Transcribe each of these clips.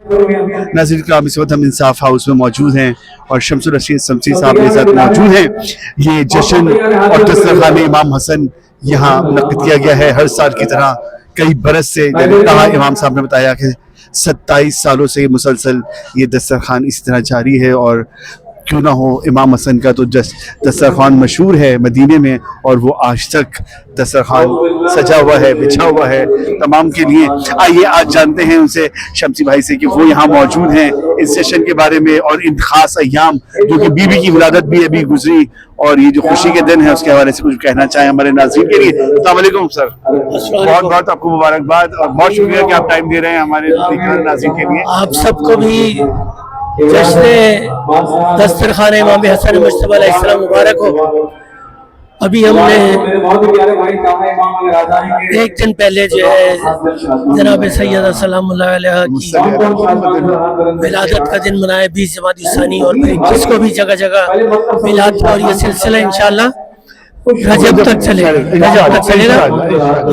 नाज़रीन कराम, इस वक्त हम इंसाफ हाउस में मौजूद हैं और शमसुल रशीद शमसी साहब के साथ मौजूद हैं। ये जश्न और दस्तरखान इमाम हसन यहाँ मुनक़्क़िद किया गया है हर साल की तरह। कई बरस से कहा इमाम साहब ने बताया कि 27 सालों से मुसलसल ये दस्तरखान इसी तरह जारी है। और क्यों ना हो, इमाम हसन का तो दस्तरखान मशहूर है मदीने में, और वो आज तक दस्तरखान सजा हुआ है, बिछा हुआ है तमाम के लिए। आइए आज जानते हैं उनसे, शमसी भाई से, कि वो यहाँ मौजूद हैं इस सेशन के बारे में और इन खास अय्याम जो कि बीबी की विलादत भी अभी गुजरी और ये जो खुशी के दिन है उसके हवाले से कुछ कहना चाहें हमारे नाज़रीन के लिए। अस्सलाम वालेकुम सर, बहुत बहुत आपको मुबारकबाद और बहुत शुक्रिया कि आप टाइम दे रहे हैं हमारे नाज़रीन के लिए। आप सबको भी जश्न दस्तरखान इमाम हसन मुज्तबा अलैहिस्सलाम मुबारक हो। अभी हमने एक दिन पहले जो है जनाब सैयदा सलामुल्लाह अलैहा की विलादत का दिन मनाया 20 जमादी सानी, और 21 को भी जगह जगह मिलाद और ये सिलसिला इंशाअल्लाह रजब तक चलेगा।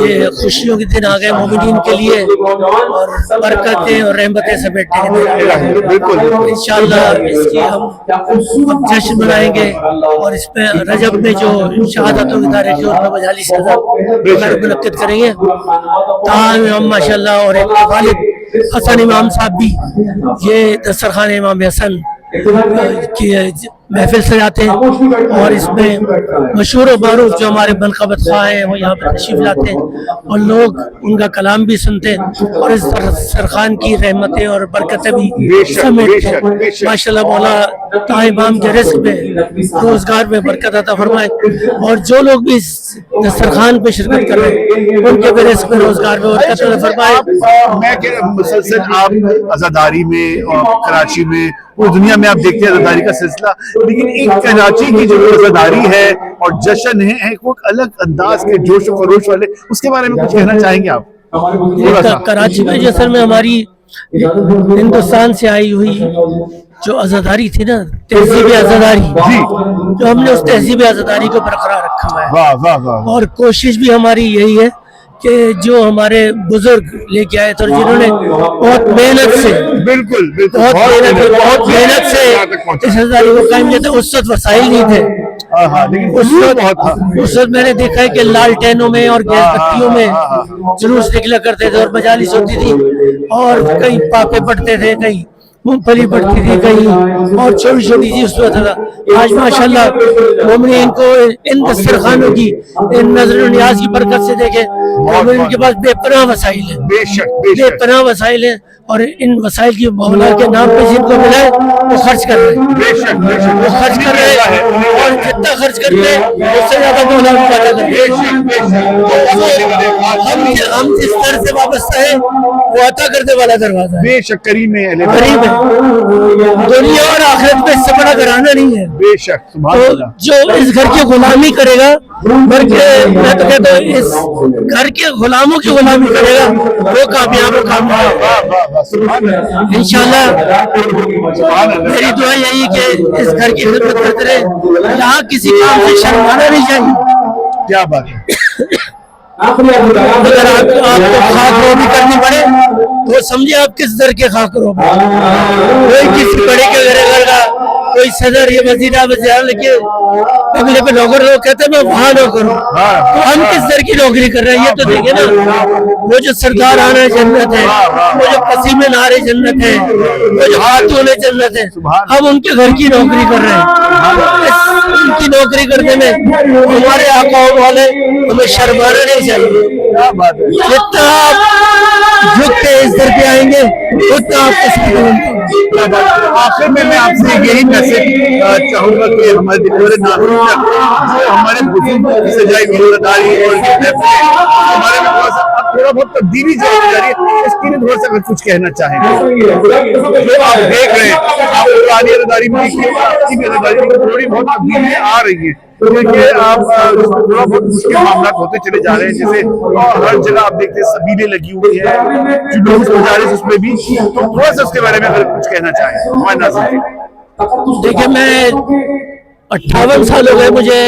ये खुशियों के दिन आ गए मोमिनीन के लिए और बरकतें और रहमतें समेटने के दिन इंशाअल्लाह इसकी हम जश्न मनाएंगे। और इसमें रजब में जो शहादतों की तारीख है उनमें मजालिस मुनक्किद करेंगे। ताहम हम माशाअल्लाह और एक वालिद हसन इमाम साहब भी ये दस्तरखान इमाम हसन की महफिल सजाते हैं और इसमें मशहूर और मारूफ जो हमारे मनक़बत ख़्वाह हैं वो यहाँ पर तशरीफ़ लाते हैं और लोग उनका कलाम भी सुनते हैं और इस दस्तरखान की रहमतें और बरकतें भी समेटते हैं। माशाअल्लाह मौला ता इमाम के रिज़्क़ में रोज़गार में बरकत अता फरमाए और जो लोग भी इस दस्तरखान पे शिरकत कर रहे हैं उनके भी रिज़्क़ में रोज़गार में बरकत अता फरमाए। मैं कह रहा हूं, मुसलसल आप आज़ादारी में और कराची में पूरी दुनिया में आप देखते हैं आज़ादारी का सिलसिला, लेकिन एक कराची की जो आज़ादारी है और जश्न है एक वो अलग अंदाज के जोश और खरोश वाले, उसके बारे में कुछ कहना चाहेंगे आप? कराची में जैसे में हमारी हिंदुस्तान से आई हुई जो आज़ादारी थी ना, तहजीब आज़ादारी, जो हमने उस तहजीब आज़ादारी को बरकरार रखा हुआ है। वाह वाह वाह। और कोशिश भी हमारी यही है कि जो हमारे बुजुर्ग लेके आए थे, जिन्होंने बहुत मेहनत से बहुत मेहनत से इस आज़ादी को कायम किया था। उस वक्त वसाइल नहीं थे, उस वक्त मैंने देखा है कि लालटेनों में और गैस बत्तियों में जुलूस निकला करते थे और मजालिस होती थी और कई पापे पड़ते थे, कई मूंगफली पड़ती थी, कहीं और छोटी छोटी चीज होता था। आज माशाल्लाह मोमिनीन को इन दस्तरखानों की इन नजर नियाज की बरकत से देखे इनके पास बेपनाह वसाइल है, बेपनाह वसाइल है और इन वसाइल की मौला के नाम पे जिनको मिला है वो खर्च कर रहे हैं, वो खर्च कर रहे हैं और जितना खर्च करते हैं उससे ज्यादा मौला वादा करते हैं। हम जिस तरह से वाबस्ता है वो अता करने वाला दरवाजा है। बेशक करीम है, दुनिया और आखिरत में इससे बड़ा घराना नहीं है। बेशक तो जो इस घर की गुलामी करेगा, बल्कि मैं तो कहता हूँ इस घर के गुलामों की गुलामी करेगा वो कामयाब इंशाल्लाह। मेरी दुआ यही कि इस घर की खिदमत करते रहे, यहाँ किसी काम से शर्माना नहीं चाहिए। क्या बात है। अगर आपको खाक रोबी करनी पड़े तो समझिए आप किस दर के खाक रोबी, कोई किसी बड़े के घर का कोई सदर या वजीरा वज़ीर लेके अगले पे नौकर लोग कहते हैं मैं वहाँ नौकर हूँ, तो हम किस दर की नौकरी कर रहे हैं ये तो देखे ना। वो जो सरदार आना जन्नत है, वो जो पसीने नारे जन्नत है, वो जो खातून जन्नत है, हम उनके घर की नौकरी कर रहे हैं। उनकी नौकरी करने में हमारे आका वाले हमें शर्माना नहीं चाहिए। जितना आप झुक के इस दर पे आएंगे उतना आप आखिर में मैं आपसे यही मैसेज चाहूंगा कि हमारे नागरिक जो हमारे बुजुर्गों की सजाई मिलदारी और हमारे थोड़ा बहुत तब्दीली जा रही है, इसके लिए थोड़ा सा कुछ कहना चाहेंगे। जो आप देख रहे हैं आप पुरानी अदादारी में थोड़ी बहुत तब्दीली आ रही है, देखिए आप थोड़ा बहुत मुश्किल मामला होते चले जा रहे हैं। जैसे हर जगह आप देखते हैं सबीलें लगी हुई है, जुलूस गुजारिश उसमें भी, तो थोड़ा सा उसके बारे में अगर कुछ कहना चाहें हमारे नाज़रीन। देखिए मैं 58 साल हो गए मुझे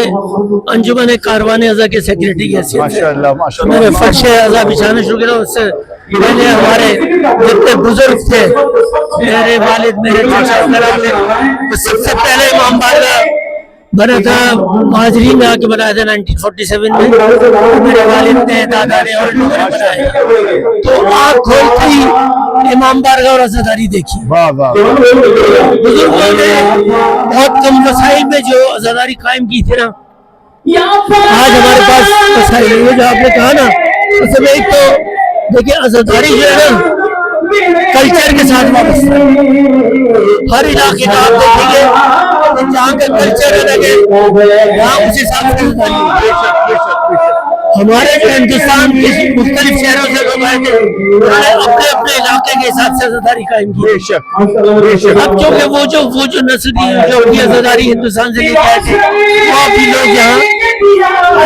अंजुमन कारवान अज़ा के सेक्रेटरी की हैसियत। माशाअल्लाह माशाअल्लाह। मैंने फर्श अज़ा बिछाना शुरू किया, उससे पहले हमारे जितने बुजुर्ग थे, मेरे वालिद, मेरे चाचा वगैरह थे, तो सबसे पहले इमाम बारगाह बना था महाजरीन में आके बनाया था 1947 में। मेरे वालिद ने, दादा ने और लोगों ने बनाया। तो आँख खोलते ही इमाम बारगाह और अज़ादारी देखी। वाह वाह, बुजुर्गों ने बहुत कम वसाइल में जो अज़ादारी कायम की थी ना, आज हमारे पास वसाइल है। जो आपने कहा ना, उसमें एक तो देखिए अज़ादारी जो है ना कल्चर के साथ वाबस्ता है। हर इलाके का आप देखेंगे जहाँ का कल्चर अलग है, वहाँ उस हिसाब से अज़ादारी होती है। हमारे जो हिंदुस्तान के मुख्तलिफ शहरों से लोग आए थे, उन्होंने अपने अपने इलाके के हिसाब से अज़ादारी कायम की। बेशक। अब क्योंकि वो जो नस्ल थी जो अपनी अज़ादारी हिंदुस्तान से लेके आए थे, वो अभी लोग यहाँ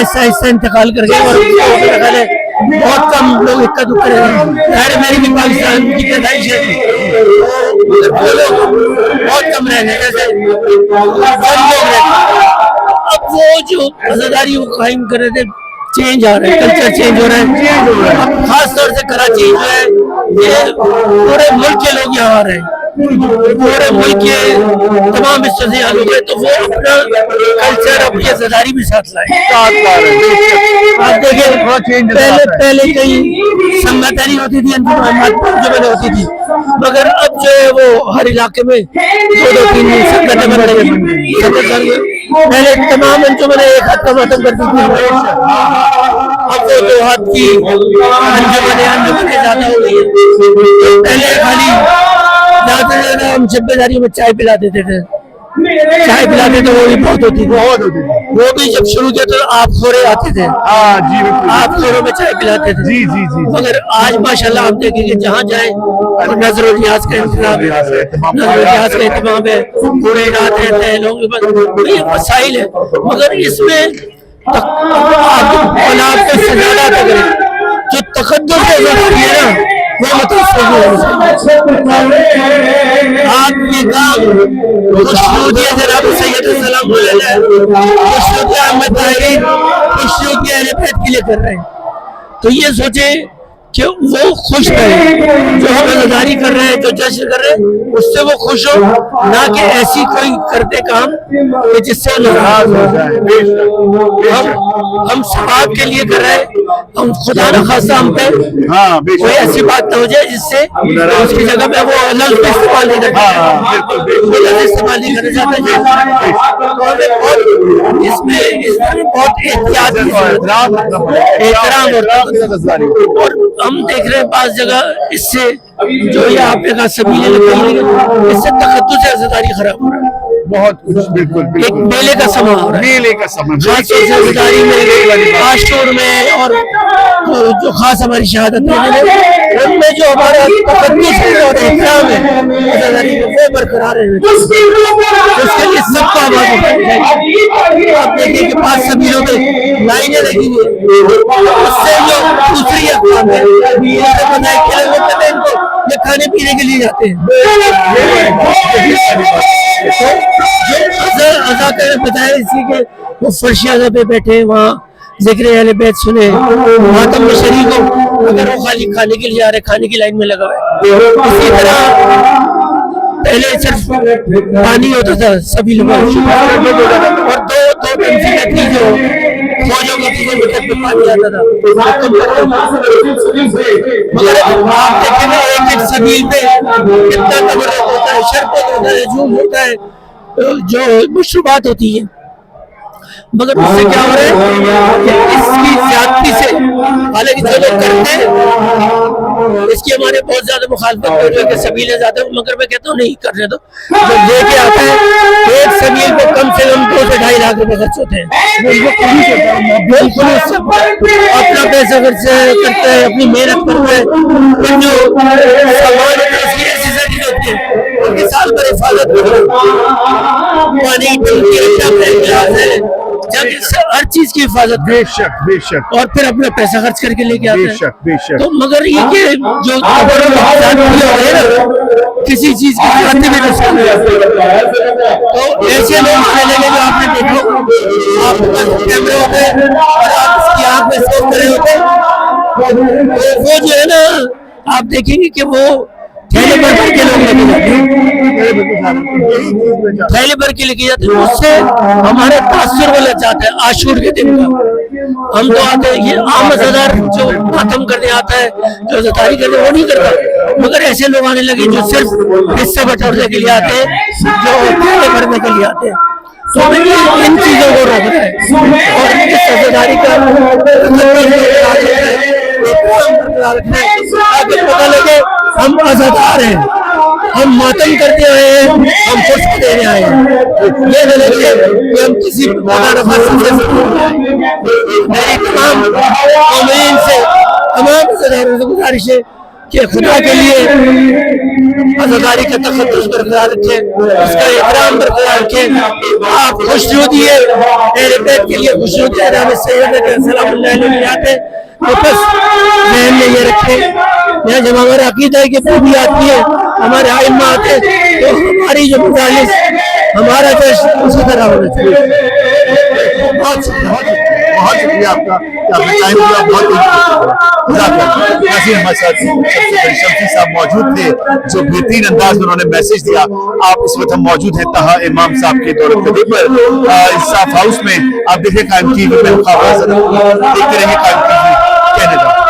ऐसा ऐसा इंतकाल कर गए। और मेरा ख्याल है बहुत कम लोग इक्का दुक्का रहे। मेरी भी पाकिस्तान की पैदाइश है, मगर वो लोग बहुत कम रह गए, जैसे कम लोग रहे। अब वो जो अज़ादारी वो कायम कर रहे थे, चेंज आ रहा है, कल्चर चेंज हो रहा है। अब खास तौर से कराची जो है, ये पूरे मुल्क के लोग यहाँ आ रहे हैं, पूरे मुल्क के तमाम हिस्सों से यहाँ लोग हैं, तो वो अपना कल्चर, अपनी अज़ादारी भी साथ लाए। आप देखिए पहले कहीं संगठन होती थी, अंजुमन होती थी, मगर अब जो है वो हर इलाके में 2-3 संगठन बन रहे हैं। पहले तमाम अंजुमन एक हाथ का मातम करती थी, अब वो 2 हाथ की अंजुमन ज्यादा हो गई है। पहले खाली ज्यादा से ज्यादा हम शब्बेदारियों में चाय पिला देते थे, चाय पिलाते तो वो भी बहुत होती थी। वो भी जब शुरू किया तो आप खोरे आते थे, आप खोरों में चाय पिलाते थे। जी जी जी। मगर आज माशाल्लाह आप देखेंगे जहाँ जाए नजर न्याज का इंतजाम है, नजर न्याज का इंतजाम है, पूरे रात रहते हैं लोग। ये मसाइल है, मगर इसमें आप औलाद को सजादा करें, जो तकद्दुस है ना वो आप ये काम खुशनूदिया जनाब सैयद सलाम खुशनूदिया अहमद ताहिरी खुशनूदिया अहले बैत के लिए कर रहे हैं। तो ये सोचे कि वो खुश रहे, जो हम अज़ादारी कर रहे हैं, जो जश्न कर रहे हैं, उससे वो खुश हो, ना कि ऐसी कोई करते काम कि जिससे नाराज हो जाए। हम सवाब के लिए कर रहे हैं, हम खुदा न खासा हम पे कोई ऐसी बात ना हो जाए जिससे उसकी जगह पे वो लफ्ज़ इस्तेमाल नहीं करते, इस्तेमाल नहीं करना चाहते। तो हमें बहुत इसमें बहुत एहतियात की एहतराम और हम देख रहे हैं बाज़ जगह इससे जो ये आपने कहा सबीले इससे तकद्दुस से अज़ादारी खराब हो रहा है। बहुत कुछ बिल्कुल एक मेले का समय हो रहा है, मेले का समय अज़ादारी में, आशूर में, और जो खास हमारी शहादत उनमें जो हमारा तकद्दुस और एहतराम है अज़ादारी में वो बरकरार है। उसके लिए सबको आवाज़ उठानी चाहिए। आप देखिए कि 5 सबीलों में लाइनें लगी हुई, उससे जो दूसरी अक़वाम है ये खाने पीने के लिए जाते हैं। जो अज़ाकर बताया इसी के वो फर्श अज़ा पे बैठे वहाँ ज़िक्र अहले बैत सुने, मातम में शरीक हो, अगर वो खाली खाने के लिए आ रहे, खाने की लाइन में लगा हुआ है। इसी तरह पहले सिर्फ पानी होता था सभी लोग, और दो तंजीमें थी जो फौजों के पीछे में पानी आता था। मगर आप देखेंगे एक सबील पे कितना तबर्रुक होता है, शरबत होता है, जूस होता है, जो मशरूबात होती है, मगर उससे क्या हो रहा है कि इसकी ज्यादती से, हालांकि जो लोग करते हैं इसकी हमारे बहुत ज्यादा मुखालफत हो रही है कि सबीलें ज्यादा, मगर मैं कहता हूँ नहीं करने दो। जब लेके आता है एक सबील पे कम से कम 2 से 2.5 लाख रुपए खर्च होते हैं, बिल्कुल अपना पैसा खर्च करते हैं, अपनी मेहनत करते हैं, जो सामान उसकी एक्सरसाइज होती है उनकी साल भर हिफाजत पानी हर चीज की हिफाजत, बेशक और फिर अपना पैसा खर्च करके लेके आते हैं। बेशक। तो मगर ये कि जो किसी चीज की खाते में नुकसान है, तो ऐसे लोग मिलेंगे जो आपने देखो आपके कैमरे होते हैं और आप इसकी आंख में सोच रहे होते हैं, वो जो है ना आप देखेंगे कि वो थैले भर भर के लोग लेके जाते हैं, थैले भर के लेके जाते हैं। उससे हमारे तासुर को लग जाता है आशूर के दिन का। हम तो आते हैं, ये आम अज़ादार जो मातम करने आता है, जो अज़ादारी करने वो नहीं करता, मगर ऐसे लोग आने लगे जो सिर्फ हिस्से बटोरने के लिए आते हैं, जो थैले भरने के लिए आते हैं। तो हमें इन चीजों को रोकना है और इस अज़ादारी का रखना है ताकि पता लगे हम अज़ादार हैं, हम मातम करते आए हैं, हम खुश देने आए हैं। ये न लगे कि हम किसी मेरी तमाम कौमीन से, तमाम अज़ादारों से गुजारिश है कि खुदा के लिए अज़ादारी का तक़द्दुस बरकरार रखें, उसका एहतराम बरकरार रखें। आप खुशनुदी है, मेरे पेट के लिए खुशनुदी है, नाम सैयद सलामुल्लाह तो बस ज़हन में ये रखें। यहाँ जब हमारा अक़ीदा है कि पूरी आती है, हमारे आइम्मा आते हैं, तो हमारी जो मजालिस, हमारा जश्न उसी तरह होना चाहिए। बहुत शुक्रिया आपका कि आपने टाइम दिया, बहुत नाज़रीन हमारे साथ शम्सी साहब मौजूद थे जो बेहतरीन अंदाज में उन्होंने मैसेज दिया। आप इस वक्त हम मौजूद हैं तहा इमाम साहब के दौलत कदे पर इंसाफ हाउस में। आप देखें कायम टीवी में मुकाबला देखते रहिए कायम टीवी कहने का।